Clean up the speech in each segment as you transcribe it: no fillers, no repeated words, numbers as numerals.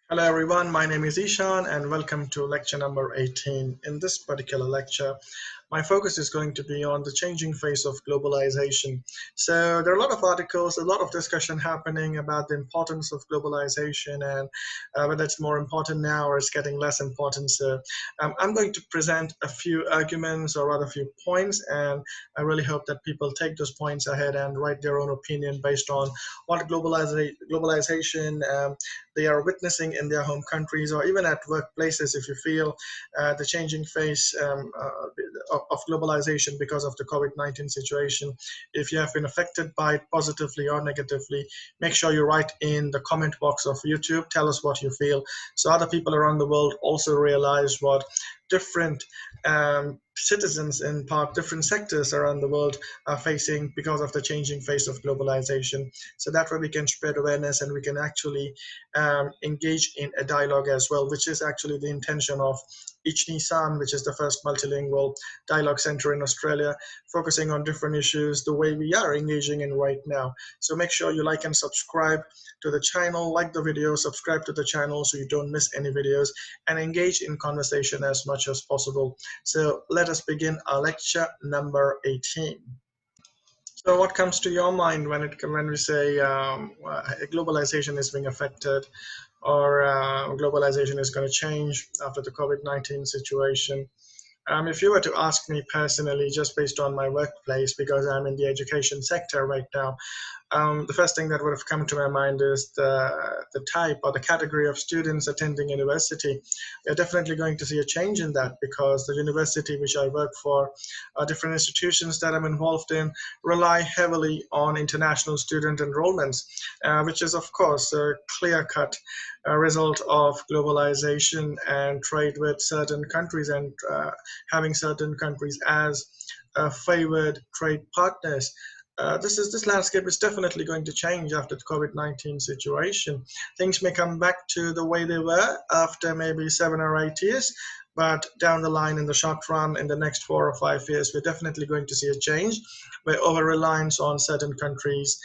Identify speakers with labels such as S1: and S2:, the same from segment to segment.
S1: Hello everyone, my name is Ishan and welcome to lecture number 18. In this particular lecture, my focus is going to be on the changing face of globalization. So there are a lot of articles, a lot of discussion happening about the importance of globalization and whether it's more important now or it's getting less important. So I'm going to present a few arguments or rather a few points, and I really hope that people take those points ahead and write their own opinion based on what globalization they are witnessing in their home countries or even at workplaces. If you feel the changing face of globalization because of the COVID-19 situation, if you have been affected by it positively or negatively, make sure you write in the comment box of YouTube. Tell us what you feel so other people around the world also realize what different citizens in different sectors around the world are facing because of the changing face of globalization. So that way we can spread awareness and we can actually engage in a dialogue as well, which is actually the intention of Nisan, which is the first multilingual dialogue center in Australia, focusing on different issues the way we are engaging in right now. So make sure you like and subscribe to the channel, like the video, subscribe to the channel so you don't miss any videos, and engage in conversation as much as possible. So let us begin our lecture number 18. So what comes to your mind when we say globalization is being affected, or globalization is going to change after the COVID-19 situation? If you were to ask me personally, just based on my workplace, because I'm in the education sector right now, the first thing that would have come to my mind is the type or the category of students attending university. We're definitely going to see a change in that because the university which I work for, different institutions that I'm involved in, rely heavily on international student enrollments, which is, of course, a clear-cut result of globalization and trade with certain countries and having certain countries as favored trade partners. This landscape is definitely going to change after the COVID-19 situation. Things may come back to the way they were after maybe 7 or 8 years, but down the line in the short run, in the next 4 or 5 years, we're definitely going to see a change where over-reliance on certain countries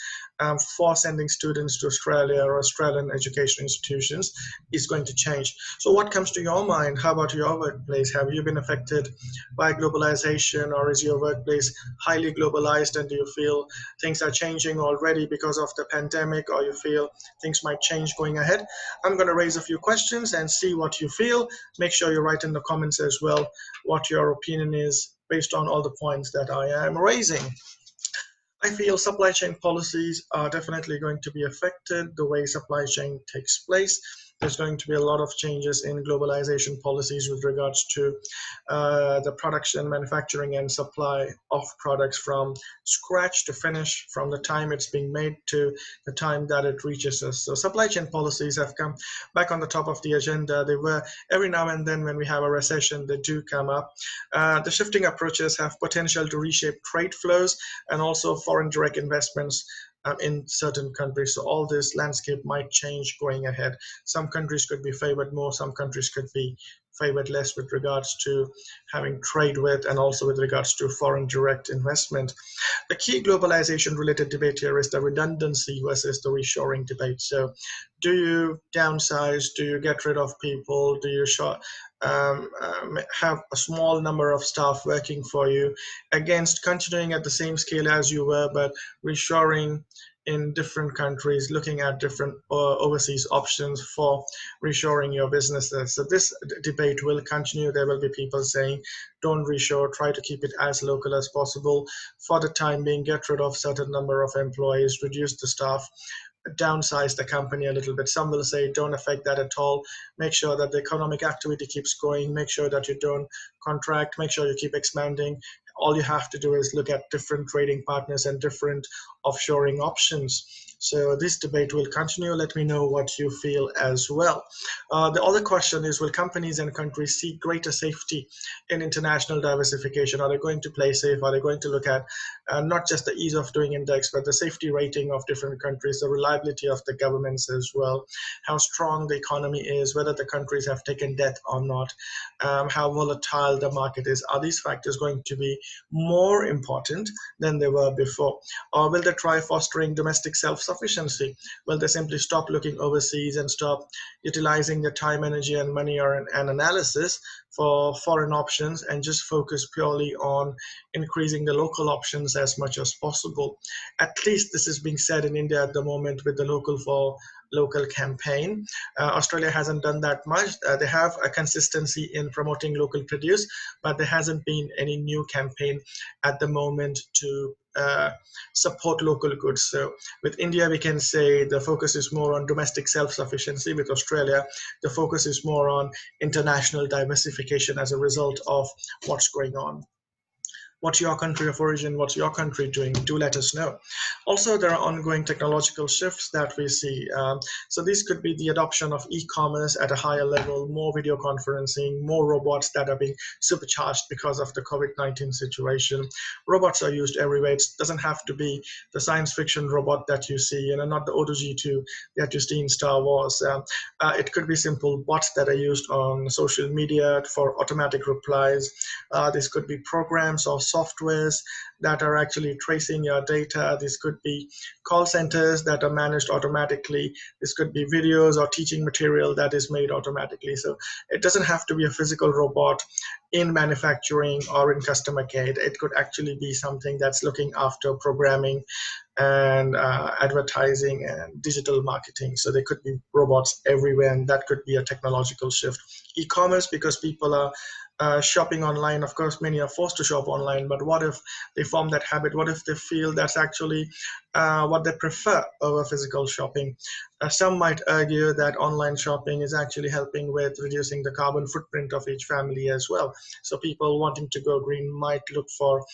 S1: for sending students to Australia or Australian education institutions is going to change. So what comes to your mind? How about your workplace? Have you been affected by globalization, or is your workplace highly globalized, and do you feel things are changing already because of the pandemic, or you feel things might change going ahead? I'm going to raise a few questions and see what you feel. Make sure you write in the comments as well what your opinion is based on all the points that I am raising. I feel supply chain policies are definitely going to be affected the way supply chain takes place. There's going to be a lot of changes in globalization policies with regards to the production, manufacturing, and supply of products from scratch to finish, from the time it's being made to the time that it reaches us. So supply chain policies have come back on the top of the agenda. They were every now and then when we have a recession, they do come up. The shifting approaches have potential to reshape trade flows and also foreign direct investments in certain countries. So all this landscape might change going ahead. Some countries could be favored more, some countries could be favored less with regards to having trade with and also with regards to foreign direct investment. The key globalization related debate here is the redundancy versus the reshoring debate. So do you downsize? Do you get rid of people? Do you have a small number of staff working for you against continuing at the same scale as you were, but reshoring in different countries, looking at different overseas options for reshoring your businesses? So this debate will continue. There will be people saying, don't reshore, try to keep it as local as possible. For the time being, get rid of certain number of employees, reduce the staff, downsize the company a little bit. Some will say don't affect that at all. Make sure that the economic activity keeps going. Make sure that you don't contract. Make sure you keep expanding. All you have to do is look at different trading partners and different offshoring options. So this debate will continue. Let me know what you feel as well. The other question is, will companies and countries seek greater safety in international diversification? Are they going to play safe? Are they going to look at not just the ease of doing index, but the safety rating of different countries, the reliability of the governments as well, how strong the economy is, whether the countries have taken debt or not, how volatile the market is? Are these factors going to be more important than they were before? Or will they try fostering domestic self self-sufficiency? Will they simply stop looking overseas and stop utilizing their time, energy, and money or an analysis for foreign options and just focus purely on increasing the local options as much as possible? At least this is being said in India at the moment with the local for local campaign. Australia hasn't done that much. They have a consistency in promoting local produce, but there hasn't been any new campaign at the moment to support local goods. So with India, we can say the focus is more on domestic self-sufficiency. With Australia, the focus is more on international diversification as a result of what's going on. What's your country of origin? What's your country doing? Do let us know. Also, there are ongoing technological shifts that we see. So these could be the adoption of e-commerce at a higher level, more video conferencing, more robots that are being supercharged because of the COVID-19 situation. Robots are used everywhere. It doesn't have to be the science fiction robot that you see, not the O2G2 that you see in Star Wars. It could be simple bots that are used on social media for automatic replies. This could be programs or softwares that are actually tracing your data. This could be call centers that are managed automatically. This could be videos or teaching material that is made automatically. So it doesn't have to be a physical robot in manufacturing or in customer care. It could actually be something that's looking after programming and advertising and digital marketing. So there could be robots everywhere, and that could be a technological shift. E-commerce, because people are shopping online. Of course, many are forced to shop online, but what if they form that habit? What if they feel that's actually what they prefer over physical shopping? Some might argue that online shopping is actually helping with reducing the carbon footprint of each family as well. So people wanting to go green might look for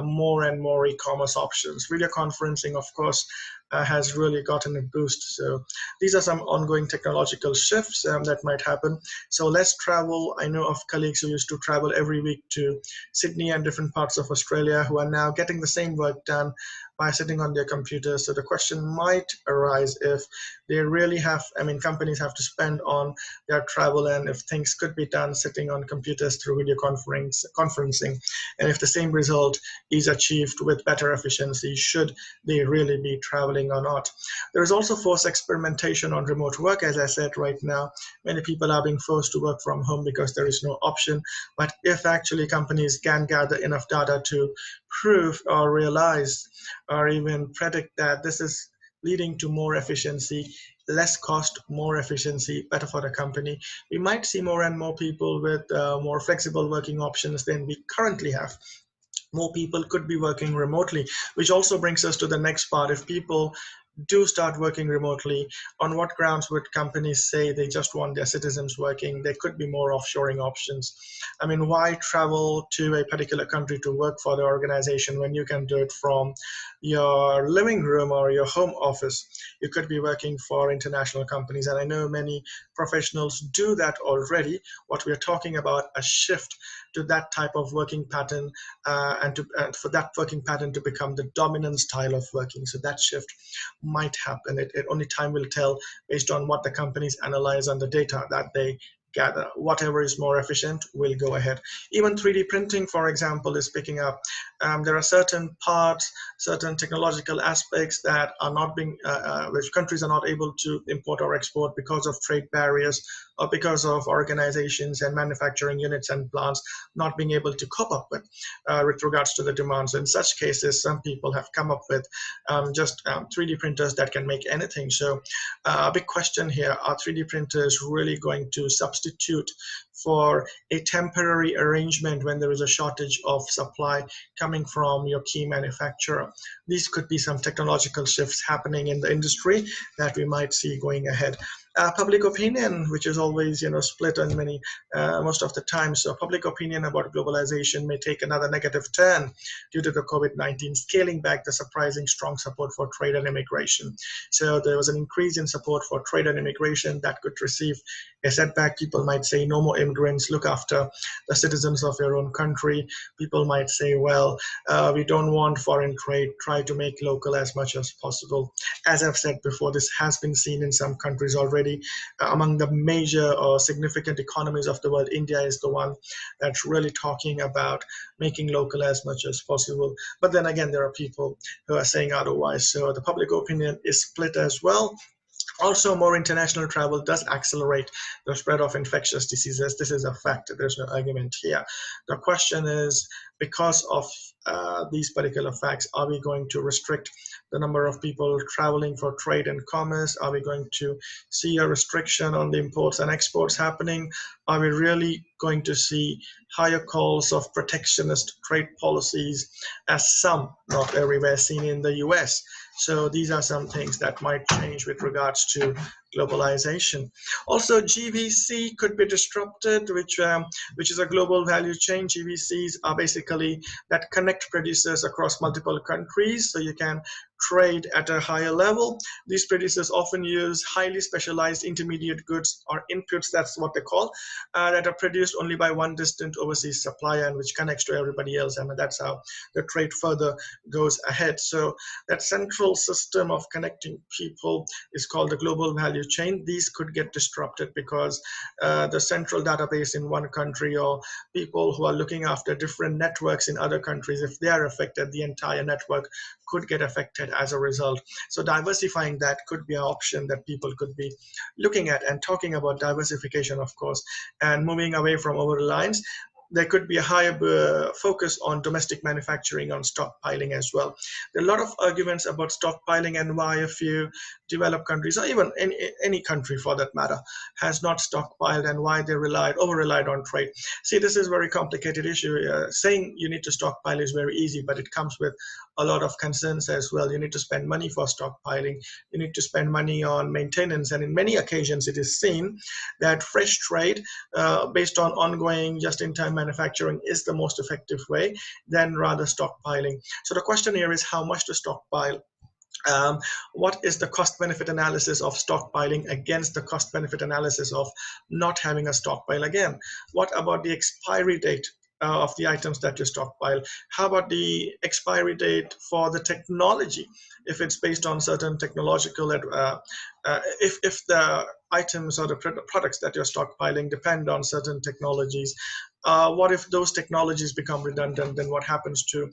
S1: more and more e-commerce options. Video conferencing, of course, has really gotten a boost. So these are some ongoing technological shifts that might happen. So less travel. I know of colleagues who used to travel every week to Sydney and different parts of Australia who are now getting the same work done by sitting on their computers. So the question might arise if they really have, companies have to spend on their travel, and if things could be done sitting on computers through video conferencing, and if the same result is achieved with better efficiency, should they really be traveling or not? There is also forced experimentation on remote work. As I said, right now, many people are being forced to work from home because there is no option. But if actually companies can gather enough data to prove or realize or even predict that this is leading to more efficiency, less cost, more efficiency, better for the company, we might see more and more people with more flexible working options than we currently have. More people could be working remotely, which also brings us to the next part. If people do start working remotely, on what grounds would companies say they just want their citizens working? There could be more offshoring options. Why travel to a particular country to work for the organization when you can do it from your living room or your home office? You could be working for international companies, and I know many professionals do that already. What we're talking about, a shift to that type of working pattern, and for that working pattern to become the dominant style of working. So that shift might happen. It only time will tell based on what the companies analyze and the data that they gather. Whatever is more efficient will go ahead. Even 3D printing, for example, is picking up. There are certain parts, certain technological aspects that are not being, which countries are not able to import or export because of trade barriers or because of organizations and manufacturing units and plants not being able to cope up with regards to the demands. In such cases, some people have come up with just 3D printers that can make anything. So a big question here, are 3D printers really going to substitute for a temporary arrangement when there is a shortage of supply coming from your key manufacturer? These could be some technological shifts happening in the industry that we might see going ahead. Public opinion, which is always split on many most of the time. So public opinion about globalization may take another negative turn due to the COVID-19, scaling back the surprising strong support for trade and immigration. So there was an increase in support for trade and immigration that could receive a setback. People might say no more immigrants, look after the citizens of your own country. People might say, well, we don't want foreign trade, try to make local as much as possible. As I've said before, this has been seen in some countries already. Among the major or significant economies of the world, India is the one that's really talking about making local as much as possible. But then again, there are people who are saying otherwise. So the public opinion is split as well. Also, more international travel does accelerate the spread of infectious diseases. This is a fact. There's no argument here. The question is, because of these particular facts, are we going to restrict the number of people traveling for trade and commerce? Are we going to see a restriction on the imports and exports happening? Are we really going to see higher calls of protectionist trade policies, as some, not everywhere, seen in the US? So these are some things that might change with regards to globalization. Also, GVC could be disrupted, which is a global value chain. GVCs are basically that connect producers across multiple countries, so you can trade at a higher level. These producers often use highly specialized intermediate goods or inputs, that's what they call, that are produced only by one distant overseas supplier and which connects to everybody else, and that's how the trade further goes ahead. So that central system of connecting people is called the global value chain. These could get disrupted because the central database in one country, or people who are looking after different networks in other countries, if they are affected, the entire network could get affected as a result. So diversifying that could be an option that people could be looking at, and talking about diversification, of course, and moving away from over-reliance. There could be a higher focus on domestic manufacturing, on stockpiling as well. There are a lot of arguments about stockpiling and why a few developed countries, or even any country for that matter, has not stockpiled, and why they over-relied on trade. See, this is a very complicated issue. Saying you need to stockpile is very easy, but it comes with a lot of concerns as well. You need to spend money for stockpiling. You need to spend money on maintenance, and in many occasions it is seen that fresh trade based on ongoing just-in-time manufacturing is the most effective way than rather stockpiling. So the question here is how much to stockpile. What is the cost-benefit analysis of stockpiling against the cost-benefit analysis of not having a stockpile? Again, what about the expiry date of the items that you stockpile? How about the expiry date for the technology? If it's based on certain technological, if the items or the products that you're stockpiling depend on certain technologies, what if those technologies become redundant? Then what happens to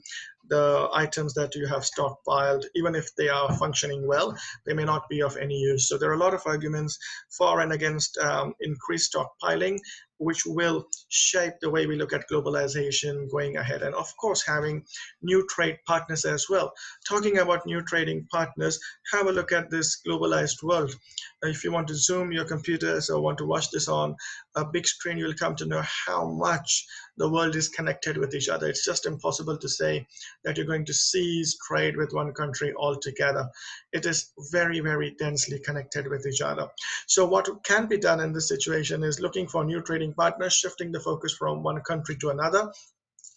S1: the items that you have stockpiled? Even if they are functioning well, they may not be of any use. So there are a lot of arguments for and against increased stockpiling, which will shape the way we look at globalization going ahead. And of course, having new trade partners as well. Talking about new trading partners, have a look at this globalized world. If you want to zoom your computers or want to watch this on a big screen, you'll come to know how much the world is connected with each other. It's just impossible to say that you're going to cease trade with one country altogether. It is very, very densely connected with each other. So what can be done in this situation is looking for new trading partners, shifting the focus from one country to another.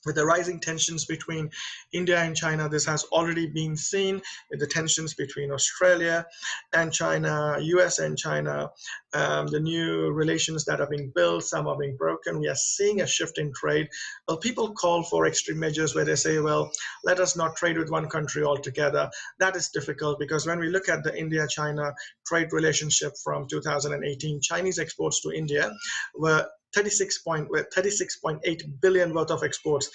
S1: With the rising tensions between India and China, this has already been seen with the tensions between Australia and China, US and China, the new relations that are being built, some are being broken. We are seeing a shift in trade. Well, people call for extreme measures where they say, well, let us not trade with one country altogether. That is difficult because when we look at the India-China trade relationship from 2018, Chinese exports to India were 36.8 billion worth of exports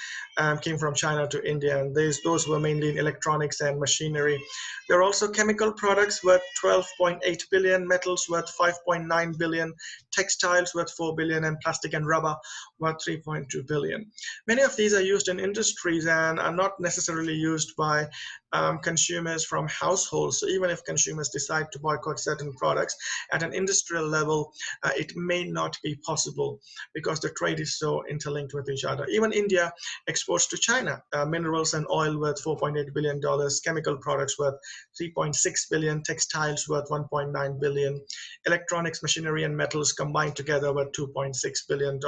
S1: came from China to India, and those were mainly in electronics and machinery. There are also chemical products worth 12.8 billion, metals worth 5.9 billion, textiles worth 4 billion, and plastic and rubber worth 3.2 billion. Many of these are used in industries and are not necessarily used by consumers from households. So even if consumers decide to boycott certain products at an industrial level, it may not be possible because the trade is so interlinked with each other. Even India exports to China minerals and oil worth $4.8 billion, chemical products worth 3.6 billion, textiles worth 1.9 billion, electronics, machinery, and metals combined together worth $2.6 billion.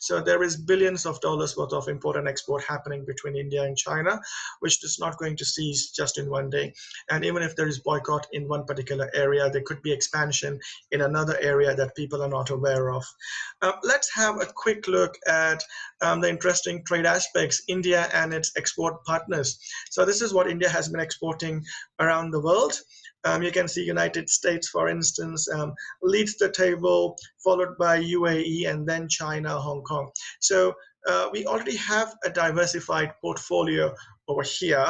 S1: So there is billions of dollars worth of import and export happening between India and China, which is not going to cease just in one day. And even if there is boycott in one particular area, there could be expansion in another area that people are not aware of. Let's have a quick look at the interesting trade aspects, India and its export partners. So this is what India has been exporting around the world. You can see United States, for instance, leads the table, followed by UAE and then China, Hong Kong. So we already have a diversified portfolio over here.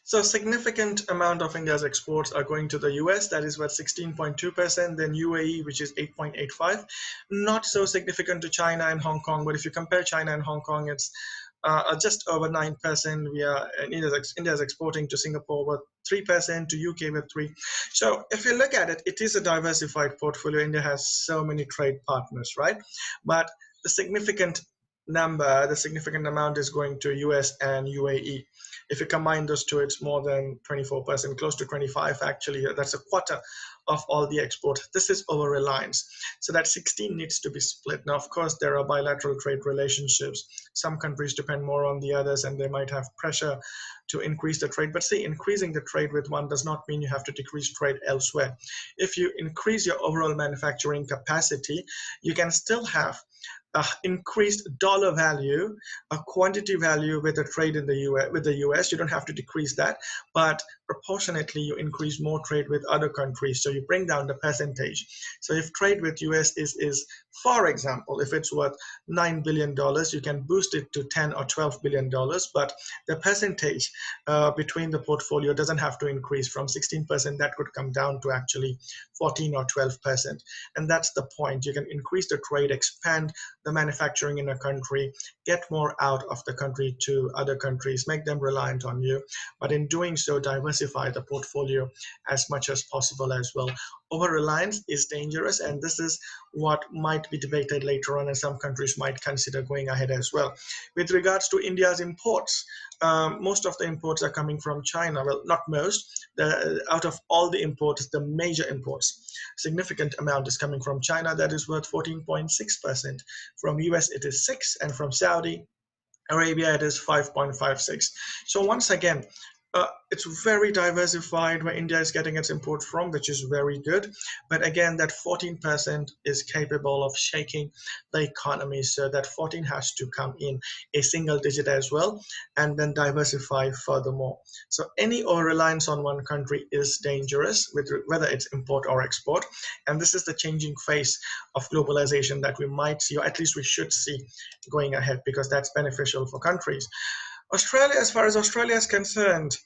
S1: So significant amount of India's exports are going to the US, that is what 16.2%, then UAE, which is 8.85. Not so significant to China and Hong Kong, but if you compare China and Hong Kong, it's just over 9%. India is exporting to Singapore with 3%, to UK with 3%. So if you look at it, it is a diversified portfolio. India has so many trade partners, right? But the significant amount is going to US and UAE. If you combine those two, it's more than 24%, close to 25 actually. That's a quarter of all the export. This is over reliance. So that 16 needs to be split. Now, of course, there are bilateral trade relationships. Some countries depend more on the others and they might have pressure to increase the trade. But see, increasing the trade with one does not mean you have to decrease trade elsewhere. If you increase your overall manufacturing capacity, you can still have increased dollar value, a quantity value with a trade in the US. With the US, you don't have to decrease that, but proportionately you increase more trade with other countries, so you bring down the percentage. So if trade with US is for example, if it's worth $9 billion, you can boost it to 10 or 12 billion dollars, but the percentage between the portfolio doesn't have to increase from 16%. That could come down to actually 14 or 12%, and that's the point. You can increase the trade, expand the manufacturing in a country, get more out of the country to other countries, make them reliant on you, but in doing so, diversify the portfolio as much as possible as well. Over-reliance is dangerous, and this is what might be debated later on, and some countries might consider going ahead as well. With regards to India's imports, most of the imports are coming from China. Well, not most. Out of all the imports, the major imports, significant amount is coming from China. That is worth 14.6%. From US, it is 6%, and from Saudi Arabia, it is 5.56. So once again, it's very diversified where India is getting its imports from, which is very good. But again, that 14% is capable of shaking the economy. So that 14 has to come in a single digit as well, and then diversify furthermore. So any over-reliance on one country is dangerous, whether it's import or export. And this is the changing face of globalization that we might see, or at least we should see going ahead, because that's beneficial for countries. Australia, as far as Australia is concerned,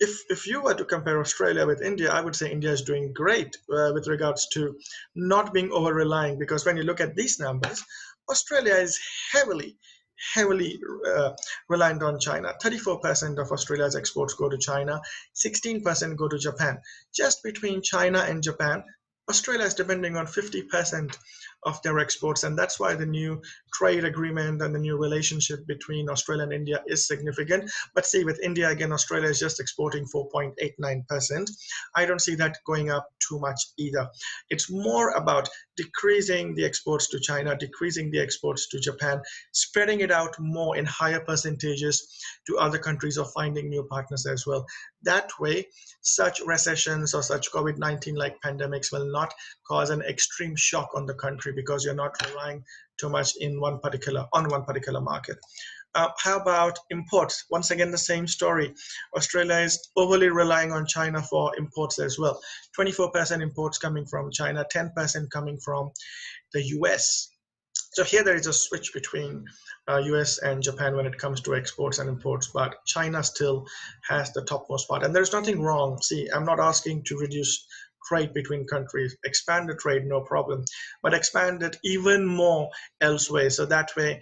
S1: if you were to compare Australia with India, I would say India is doing great with regards to not being over-relying, because when you look at these numbers, Australia is heavily reliant on China. 34% of Australia's exports go to China, 16% go to Japan. Just between China and Japan, Australia is depending on 50% of their exports, and that's why the new trade agreement and the new relationship between Australia and India is significant. But see, with India, again, Australia is just exporting 4.89%. I don't see that going up too much either. It's more about decreasing the exports to China, decreasing the exports to Japan, spreading it out more in higher percentages to other countries, or finding new partners as well. That way, such recessions or such COVID-19 like pandemics will not cause an extreme shock on the country, because you're not relying too much on one particular market. How about imports? Once again, the same story. Australia is overly relying on China for imports as well. 24% imports coming from China, 10% coming from the US. So here there is a switch between US and Japan when it comes to exports and imports, but China still has the topmost part. And there's nothing wrong. See, I'm not asking to reduce trade between countries. Expand the trade, no problem, but expand it even more elsewhere. So that way,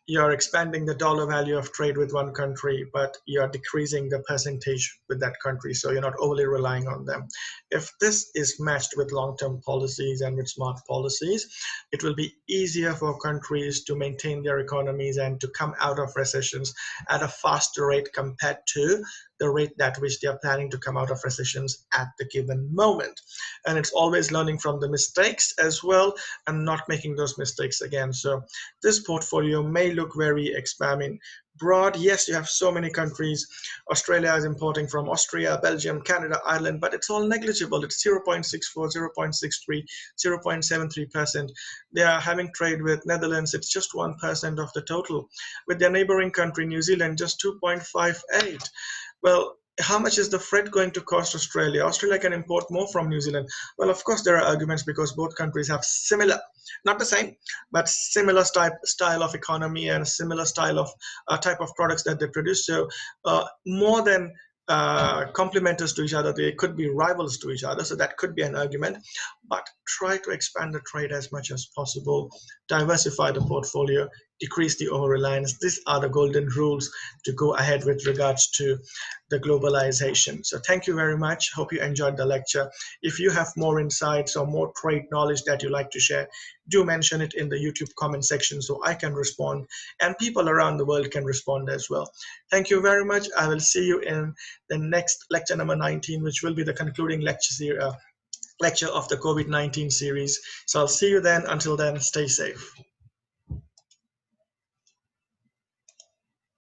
S1: you're expanding the dollar value of trade with one country, but you're decreasing the percentage with that country. So you're not overly relying on them. If this is matched with long-term policies and with smart policies, it will be easier for countries to maintain their economies and to come out of recessions at a faster rate compared to the rate at which they are planning to come out of recessions at the given moment. And it's always learning from the mistakes as well and not making those mistakes again. So this portfolio may may look very broad. Yes, you have so many countries. Australia is importing from Austria, Belgium, Canada, Ireland, but it's all negligible. It's 0.64, 0.63, 0.73%. They are having trade with Netherlands. It's just 1% of the total. With their neighboring country, New Zealand, just 2.58. Well, how much is the freight going to cost Australia? Australia can import more from New Zealand. Well, of course, there are arguments because both countries have similar, not the same, but similar style of economy and similar style of type of products that they produce. So more than complementers to each other, they could be rivals to each other. So that could be an argument. But try to expand the trade as much as possible, diversify the portfolio, decrease the over reliance. These are the golden rules to go ahead with regards to the globalization. So thank you very much. Hope you enjoyed the lecture. If you have more insights or more trade knowledge that you like to share, do mention it in the YouTube comment section so I can respond and people around the world can respond as well. Thank you very much. I will see you in the next lecture number 19, which will be the concluding lecture of the COVID-19 series. So I'll see you then. Until then, stay safe.